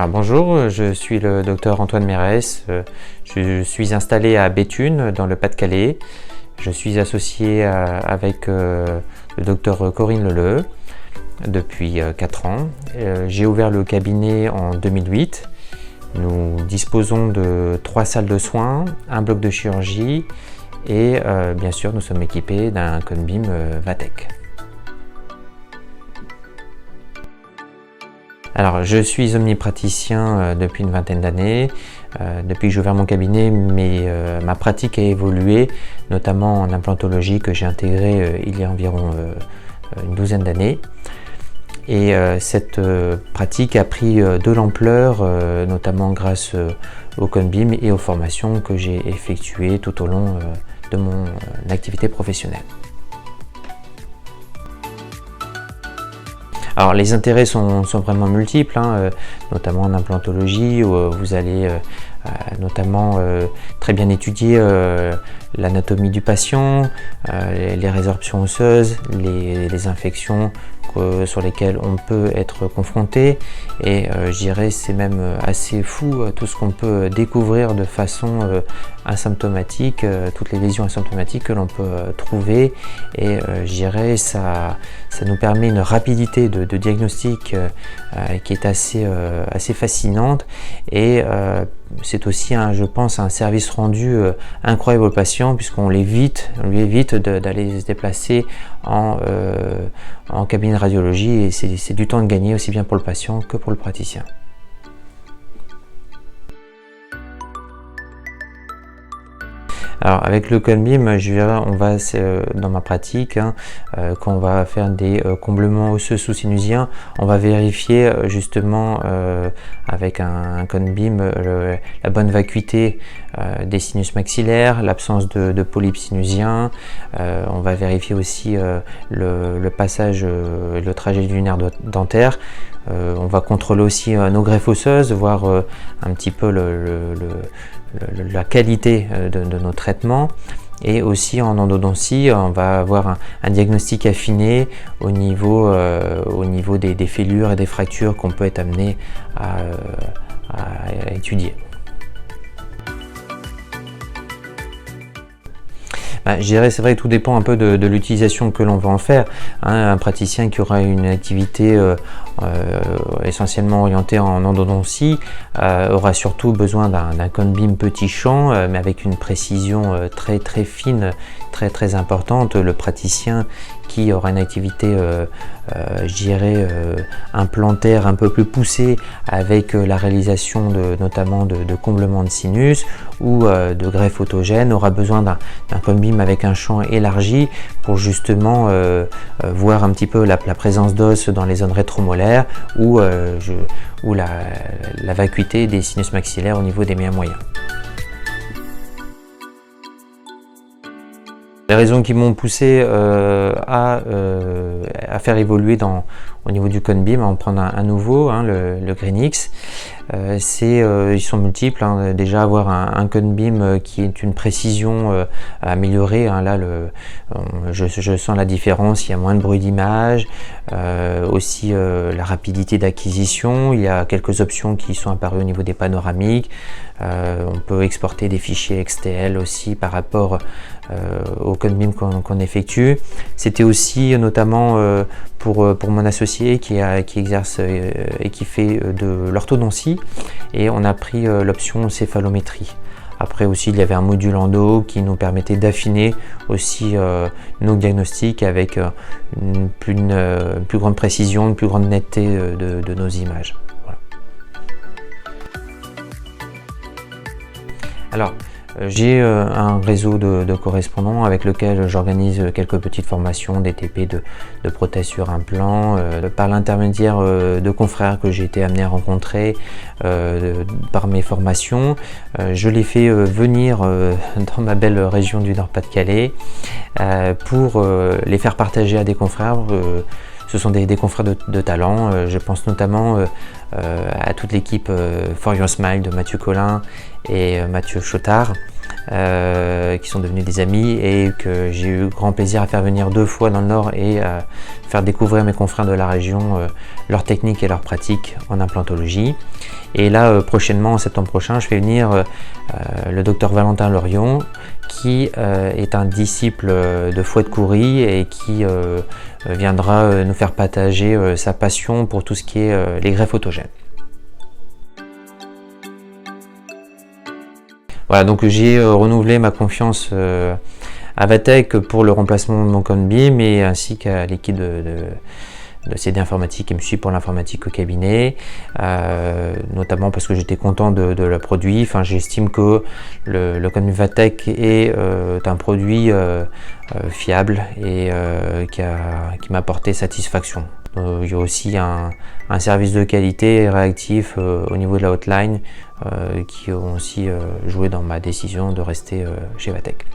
Alors bonjour, je suis le docteur Antoine Mérès, je suis installé à Béthune dans le Pas-de-Calais. Je suis associé avec le docteur Corinne Leleu depuis 4 ans. J'ai ouvert le cabinet en 2008. Nous disposons de 3 salles de soins, un bloc de chirurgie et bien sûr nous sommes équipés d'un Conbeam Vatek. Alors, je suis omnipraticien depuis une vingtaine d'années. Depuis que j'ai ouvert mon cabinet, ma pratique a évolué, notamment en implantologie que j'ai intégrée il y a environ une douzaine d'années. Et cette pratique a pris de l'ampleur, notamment grâce au Conbeam et aux formations que j'ai effectuées tout au long de mon activité professionnelle. Alors les intérêts sont vraiment multiples, notamment en implantologie où vous allez notamment très bien étudier l'anatomie du patient, les résorptions osseuses, les infections sur lesquelles on peut être confronté et je dirais c'est même assez fou tout ce qu'on peut découvrir de façon asymptomatique, toutes les lésions asymptomatiques que l'on peut trouver et je dirais ça nous permet une rapidité de diagnostic qui est assez fascinante et c'est aussi je pense un service rendu incroyable aux patients puisqu'on lui évite d'aller se déplacer en cabinet de radiologie et c'est du temps de gagner aussi bien pour le patient que pour le praticien. Alors avec le Conbeam, on va dans ma pratique, quand on va faire des comblements osseux sous-sinusiens, on va vérifier justement avec un Conbeam la bonne vacuité des sinus maxillaires, l'absence de polypes sinusiens. On va vérifier aussi le passage, le trajet du nerf dentaire. On va contrôler aussi nos greffes osseuses, voir un petit peu la qualité de nos traitements et aussi en endodontie on va avoir un diagnostic affiné au niveau des fêlures et des fractures qu'on peut être amené à étudier. Je dirais c'est vrai que tout dépend un peu de l'utilisation que l'on va en faire. Un praticien qui aura une activité essentiellement orientée en endodontie aura surtout besoin d'un Conbeam petit champ mais avec une précision très fine, très importante. Le praticien qui aura une activité je dirais implantaire un peu plus poussée avec la réalisation notamment de comblement de sinus ou de greffe autogène aura besoin d'un Conbeam avec un champ élargi pour justement voir un petit peu la présence d'os dans les zones rétromolaires ou la vacuité des sinus maxillaires au niveau des méas moyens. Les raisons qui m'ont poussé à faire évoluer au niveau du Conbeam, à en prendre un nouveau, le GreenX, ils sont multiples. Déjà avoir un Conbeam qui est une précision améliorée, là je sens la différence, il y a moins de bruit d'image, aussi la rapidité d'acquisition, il y a quelques options qui sont apparues au niveau des panoramiques, on peut exporter des fichiers XTL aussi par rapport au Conbeam qu'on effectue. C'était aussi notamment pour mon associé qui exerce et qui fait de l'orthodontie et on a pris l'option céphalométrie. Après aussi il y avait un module endo qui nous permettait d'affiner aussi nos diagnostics avec une plus grande précision, une plus grande netteté de nos images. Voilà. Alors j'ai un réseau de correspondants avec lequel j'organise quelques petites formations, des TP de prothèses sur implant, par l'intermédiaire de confrères que j'ai été amené à rencontrer par mes formations. Je les fais venir dans ma belle région du Nord-Pas-de-Calais pour les faire partager à des confrères. Ce sont des confrères de talent, je pense notamment à toute l'équipe For Your Smile de Mathieu Collin et Mathieu Chotard, qui sont devenus des amis et que j'ai eu grand plaisir à faire venir 2 fois dans le Nord et à faire découvrir mes confrères de la région leurs techniques et leurs pratiques en implantologie. Et là, prochainement, en septembre prochain, je fais venir le docteur Valentin Lorion, qui est un disciple de Fouet-de-Coury et qui viendra nous faire partager sa passion pour tout ce qui est les greffes autogènes. Voilà, donc j'ai renouvelé ma confiance à Vatech pour le remplacement de mon Conbeam et ainsi qu'à l'équipe de CD Informatique qui me suit pour l'informatique au cabinet, notamment parce que j'étais content de le produit. Enfin, j'estime que le Conbeam Vatech est un produit fiable et qui m'a apporté satisfaction. Il y a aussi un service de qualité réactif au niveau de la hotline qui ont aussi joué dans ma décision de rester chez Vatech.